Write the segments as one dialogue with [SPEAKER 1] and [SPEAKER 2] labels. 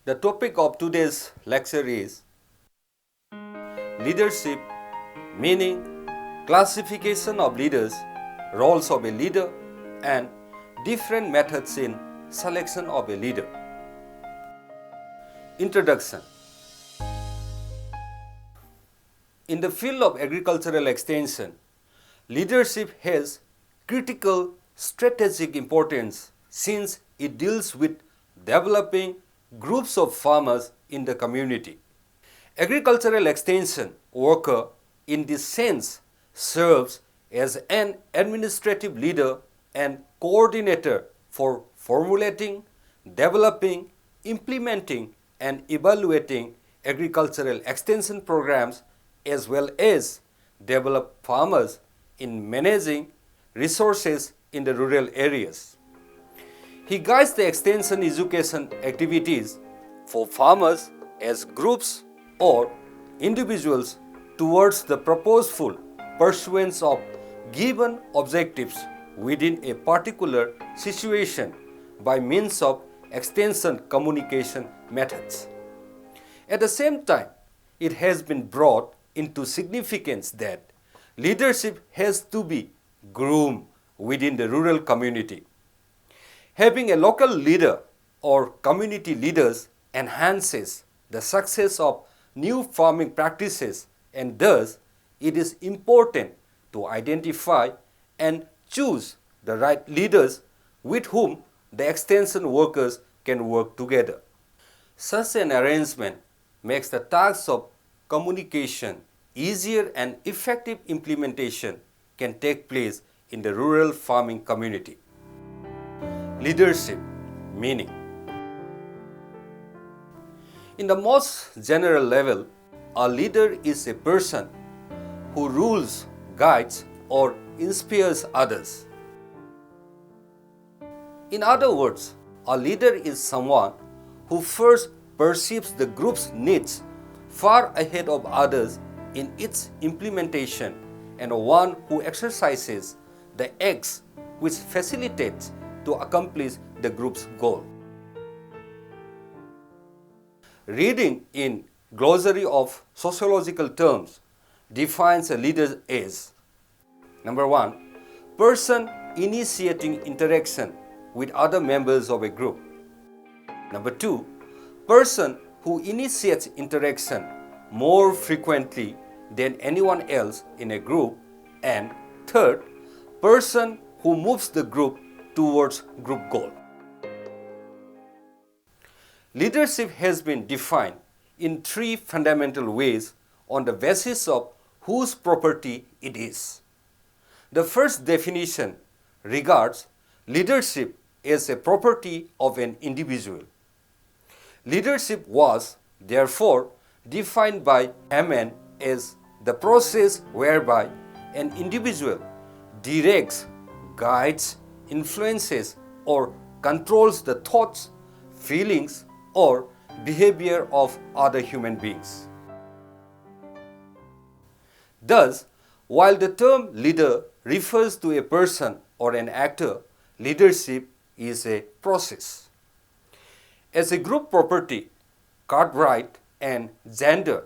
[SPEAKER 1] The topic of today's lecture is leadership, meaning, classification of leaders, roles of a leader, and different methods in selection of a leader. Introduction. In the field of agricultural extension, leadership has critical strategic importance since it deals with developing groups of farmers in the community. Agricultural extension worker in this sense serves as an administrative leader and coordinator for formulating, developing, implementing and evaluating agricultural extension programs as well as develop farmers in managing resources in the rural areas. He guides the extension education activities for farmers as groups or individuals towards the purposeful pursuance of given objectives within a particular situation by means of extension communication methods. At the same time, it has been brought into significance that leadership has to be groomed within the rural community. Having a local leader or community leaders enhances the success of new farming practices, and thus it is important to identify and choose the right leaders with whom the extension workers can work together. Such an arrangement makes the task of communication easier and effective implementation can take place in the rural farming community. Leadership, meaning. In the most general level, a leader is a person who rules, guides, or inspires others. In other words, a leader is someone who first perceives the group's needs far ahead of others in its implementation and one who exercises the acts which facilitates to accomplish the group's goal. Reading in Glossary of Sociological Terms defines a leader as: number 1, person initiating interaction with other members of a group. Number 2, person who initiates interaction more frequently than anyone else in a group. And third, person who moves the group towards group goal. Leadership has been defined in 3 fundamental ways on the basis of whose property it is. The first definition regards leadership as a property of an individual. Leadership was, therefore, defined by Hammond as the process whereby an individual directs, guides, influences, or controls the thoughts, feelings, or behavior of other human beings. Thus, while the term leader refers to a person or an actor, leadership is a process. As a group property, Cartwright and Zander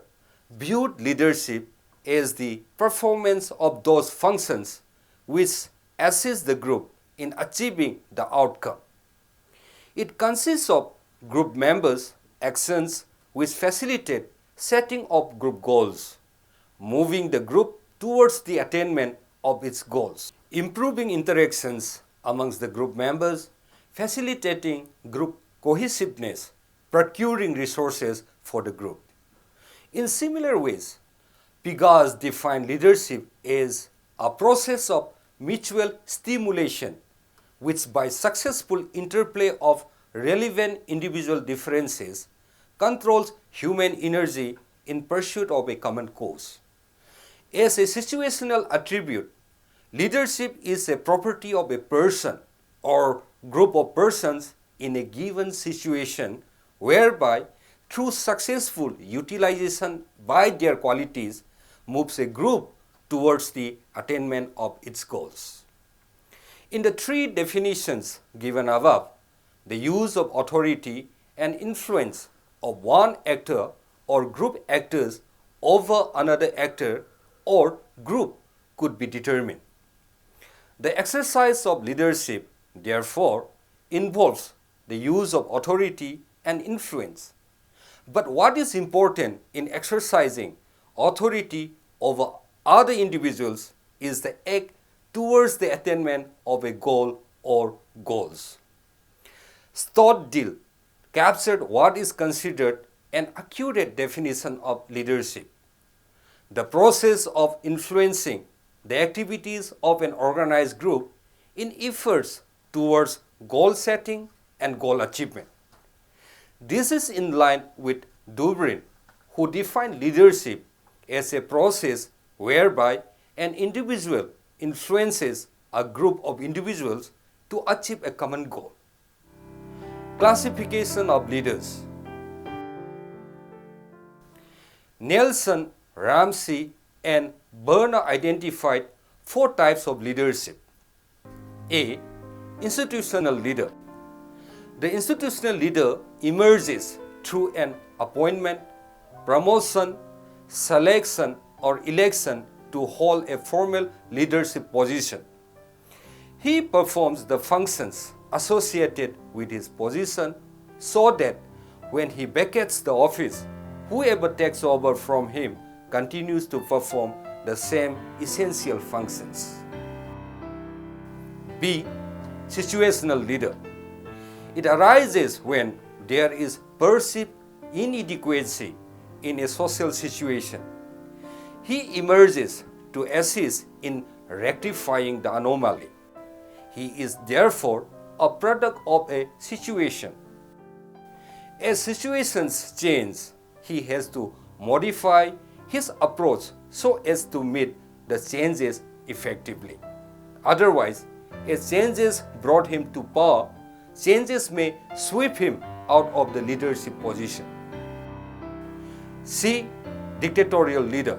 [SPEAKER 1] viewed leadership as the performance of those functions which assist the group in achieving the outcome. It consists of group members' actions which facilitate setting of group goals, moving the group towards the attainment of its goals, improving interactions amongst the group members, facilitating group cohesiveness, procuring resources for the group. In similar ways, Piggott defined leadership as a process of mutual stimulation, which by successful interplay of relevant individual differences controls human energy in pursuit of a common cause. As a situational attribute, leadership is a property of a person or group of persons in a given situation whereby through successful utilization by their qualities moves a group towards the attainment of its goals. In the 3 definitions given above, the use of authority and influence of one actor or group actors over another actor or group could be determined. The exercise of leadership, therefore, involves the use of authority and influence. But what is important in exercising authority over other individuals is the act towards the attainment of a goal or goals. Stoddle captured what is considered an accurate definition of leadership: the process of influencing the activities of an organized group in efforts towards goal setting and goal achievement. This is in line with Dubrin, who defined leadership as a process whereby an individual influences a group of individuals to achieve a common goal. Classification of leaders. Nelson, Ramsey, and Berner identified 4 types of leadership. A. Institutional leader. The institutional leader emerges through an appointment, promotion, selection, or election to hold a formal leadership position. He performs the functions associated with his position so that when he vacates the office, whoever takes over from him continues to perform the same essential functions. B. Situational leader. It arises when there is perceived inadequacy in a social situation. He emerges to assist in rectifying the anomaly. He is therefore a product of a situation. As situations change, he has to modify his approach so as to meet the changes effectively. Otherwise, as changes brought him to power, changes may sweep him out of the leadership position. C. Dictatorial leader.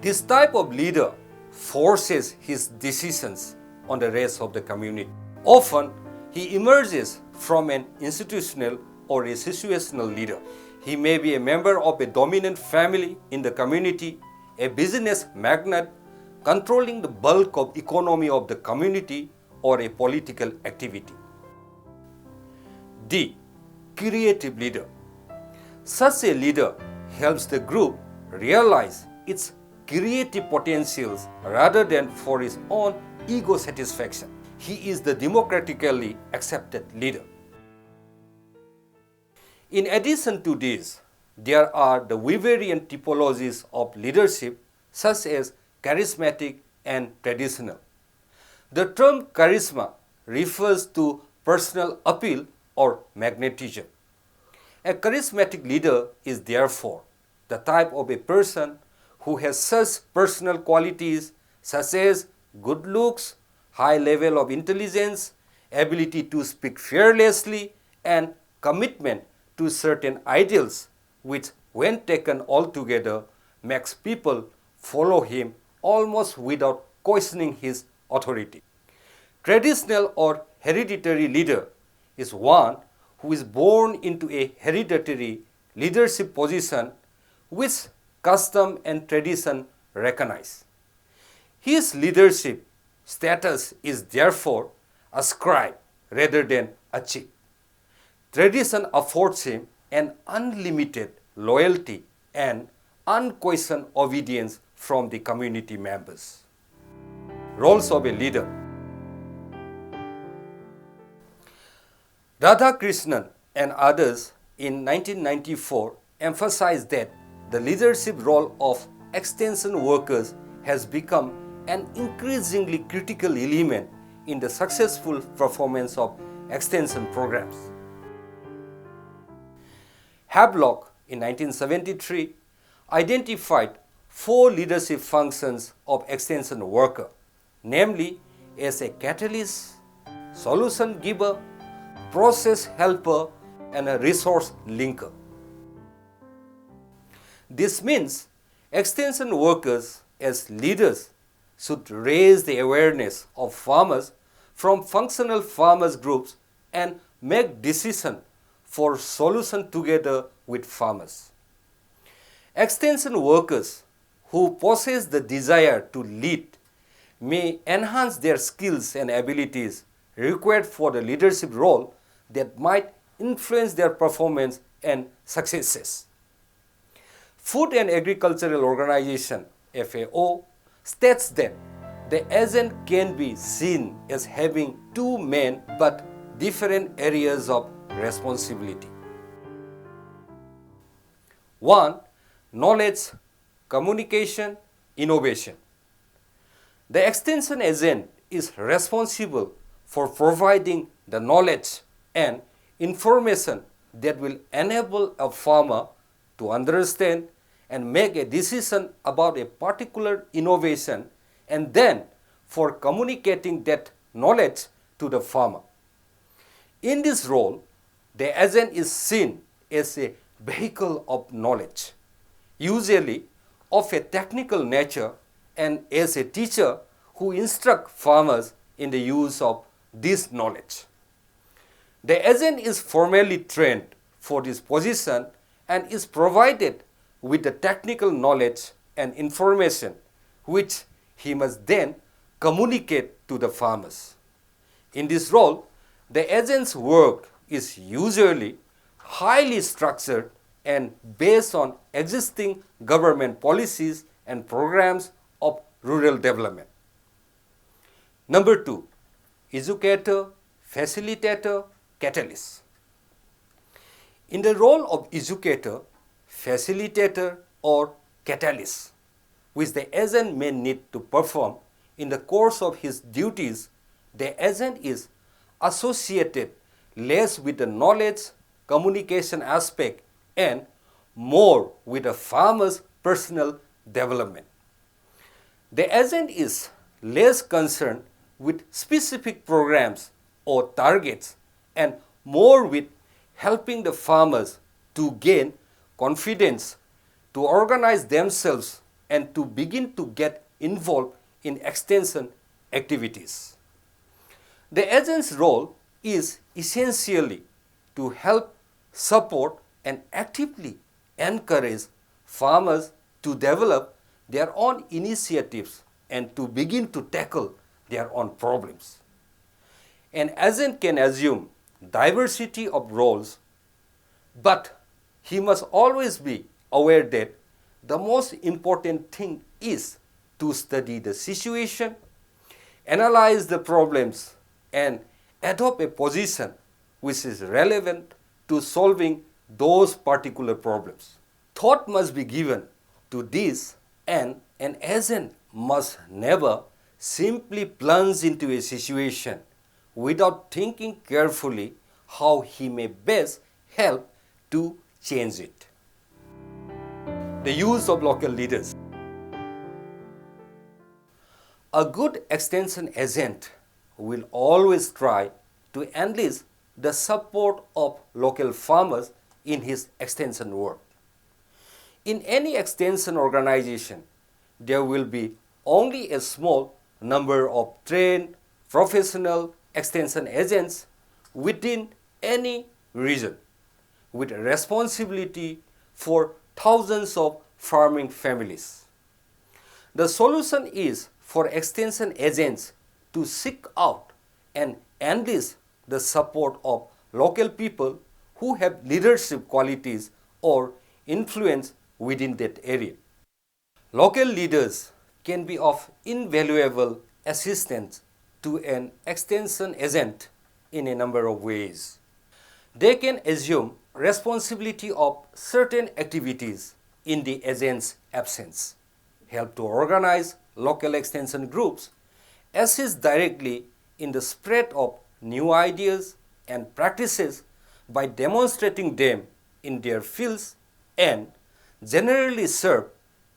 [SPEAKER 1] This type of leader forces his decisions on the rest of the community. Often, he emerges from an institutional or a situational leader. He may be a member of a dominant family in the community, a business magnate controlling the bulk of economy of the community, or a political activity. D. Creative leader. Such a leader helps the group realize its creative potentials rather than for his own ego satisfaction. He is the democratically accepted leader. In addition to this, there are the Weberian typologies of leadership such as charismatic and traditional. The term charisma refers to personal appeal or magnetism. A charismatic leader is therefore the type of a person who has such personal qualities such as good looks, high level of intelligence, ability to speak fearlessly, and commitment to certain ideals, which when taken all together makes people follow him almost without questioning his authority. Traditional or hereditary leader is one who is born into a hereditary leadership position which custom and tradition recognize. His leadership status is therefore ascribed rather than achieved. Tradition affords him an unlimited loyalty and unquestioned obedience from the community members. Roles of a leader. Radhakrishnan and others in 1994 emphasized that the leadership role of extension workers has become an increasingly critical element in the successful performance of extension programs. Havelock in 1973 identified 4 leadership functions of extension worker, namely as a catalyst, solution giver, process helper, and a resource linker. This means extension workers as leaders should raise the awareness of farmers from functional farmers groups and make decisions for solution together with farmers. Extension workers who possess the desire to lead may enhance their skills and abilities required for the leadership role that might influence their performance and successes. Food and Agricultural Organization (FAO) states that the agent can be seen as having two main but different areas of responsibility. One, knowledge, communication, innovation. The extension agent is responsible for providing the knowledge and information that will enable a farmer to understand and make a decision about a particular innovation, and then for communicating that knowledge to the farmer. In this role, the agent is seen as a vehicle of knowledge, usually of a technical nature, and as a teacher who instructs farmers in the use of this knowledge. The agent is formally trained for this position and is provided with the technical knowledge and information which he must then communicate to the farmers. In this role, the agent's work is usually highly structured and based on existing government policies and programs of rural development. Number 2, educator, facilitator, catalyst. In the role of educator, facilitator, or catalyst, which the agent may need to perform in the course of his duties, the agent is associated less with the knowledge, communication aspect and more with the farmer's personal development. The agent is less concerned with specific programs or targets and more with helping the farmers to gain confidence, to organize themselves and to begin to get involved in extension activities. The agent's role is essentially to help, support and actively encourage farmers to develop their own initiatives and to begin to tackle their own problems. An agent can assume diversity of roles, but he must always be aware that the most important thing is to study the situation, analyze the problems, and adopt a position which is relevant to solving those particular problems. Thought must be given to this, and an agent must never simply plunge into a situation without thinking carefully how he may best help to change it. The use of local leaders. A good extension agent will always try to enlist the support of local farmers in his extension work. In any extension organization, there will be only a small number of trained professional extension agents within any region with responsibility for thousands of farming families. The solution is for extension agents to seek out and enlist the support of local people who have leadership qualities or influence within that area. Local leaders can be of invaluable assistance to an extension agent in a number of ways. They can assume responsibility of certain activities in the agent's absence, help to organize local extension groups, assist directly in the spread of new ideas and practices by demonstrating them in their fields, and generally serve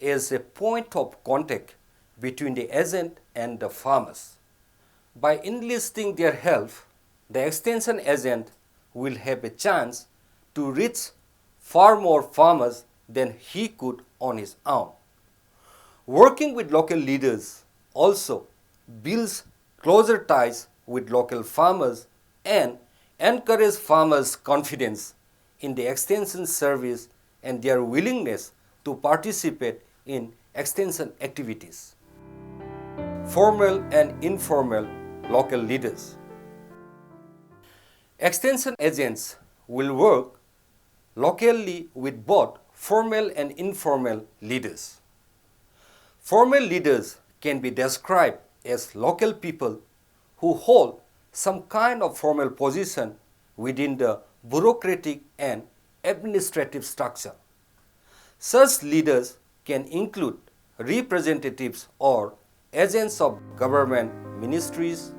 [SPEAKER 1] as a point of contact between the agent and the farmers. By enlisting their help, the extension agent will have a chance to reach far more farmers than he could on his own. Working with local leaders also builds closer ties with local farmers and encourages farmers' confidence in the extension service and their willingness to participate in extension activities. Formal and informal local leaders. Extension agents will work locally with both formal and informal leaders. Formal leaders can be described as local people who hold some kind of formal position within the bureaucratic and administrative structure. Such leaders can include representatives or agents of government ministries,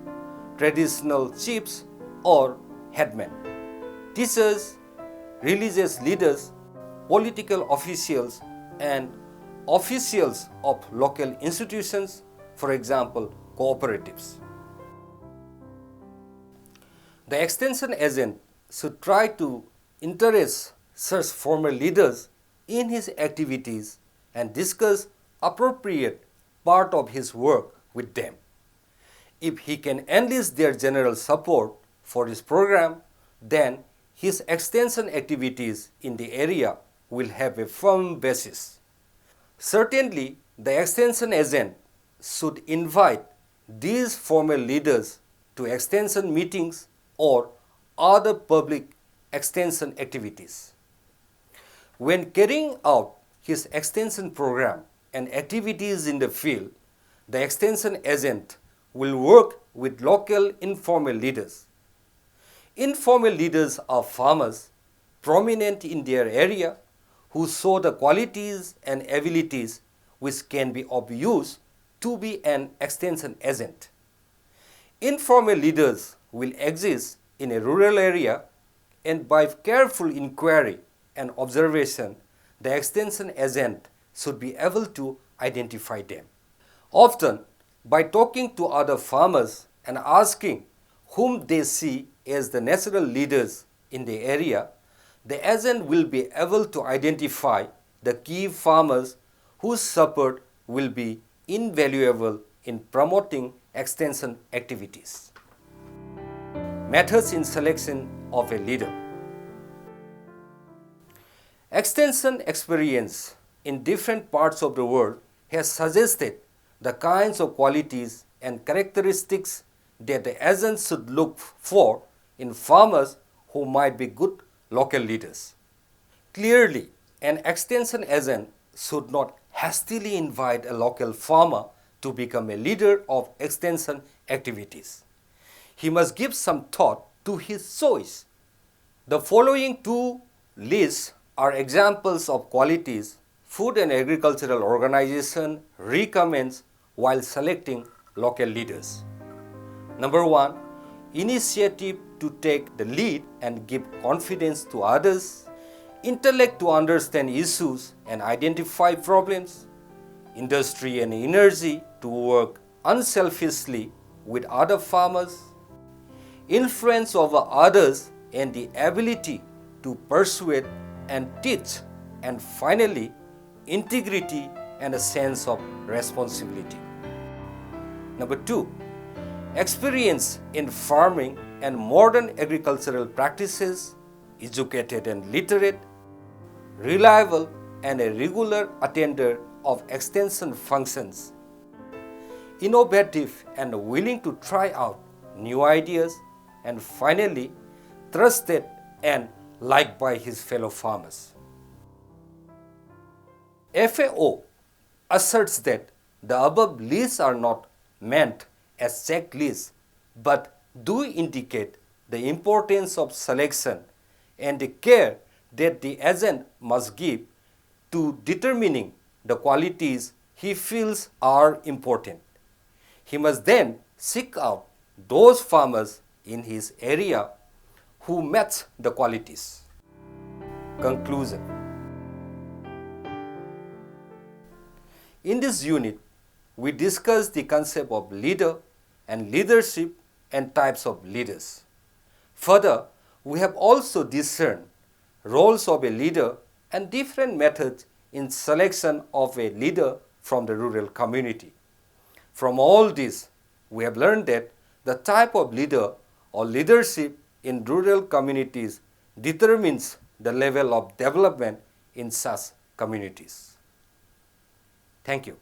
[SPEAKER 1] traditional chiefs or headmen, teachers, religious leaders, political officials, and officials of local institutions, for example, cooperatives. The extension agent should try to interest such formal leaders in his activities and discuss appropriate part of his work with them. If he can enlist their general support for his program, then his extension activities in the area will have a firm basis. Certainly, the extension agent should invite these formal leaders to extension meetings or other public extension activities. When carrying out his extension program and activities in the field, the extension agent will work with local informal leaders. Informal leaders are farmers prominent in their area who show the qualities and abilities which can be of use to be an extension agent. Informal leaders will exist in a rural area, and by careful inquiry and observation, the extension agent should be able to identify them. Often, by talking to other farmers and asking whom they see as the natural leaders in the area, the agent will be able to identify the key farmers whose support will be invaluable in promoting extension activities. Methods in selection of a leader. Extension experience in different parts of the world has suggested the kinds of qualities and characteristics that the agent should look for in farmers who might be good local leaders. Clearly, an extension agent should not hastily invite a local farmer to become a leader of extension activities. He must give some thought to his choice. The following two lists are examples of qualities Food and Agricultural Organization recommends while selecting local leaders. Number 1, initiative to take the lead and give confidence to others, intellect to understand issues and identify problems, industry and energy to work unselfishly with other farmers, influence over others and the ability to persuade and teach, and finally, integrity and a sense of responsibility. Number 2, experience in farming and modern agricultural practices, educated and literate, reliable and a regular attender of extension functions, innovative and willing to try out new ideas, and finally, trusted and liked by his fellow farmers. FAO asserts that the above lists are not meant as checklists but do indicate the importance of selection and the care that the agent must give to determining the qualities he feels are important. He must then seek out those farmers in his area who match the qualities. Conclusion. In this unit, we discussed the concept of leader and leadership and types of leaders. Further, we have also discerned roles of a leader and different methods in selection of a leader from the rural community. From all this, we have learned that the type of leader or leadership in rural communities determines the level of development in such communities. Thank you.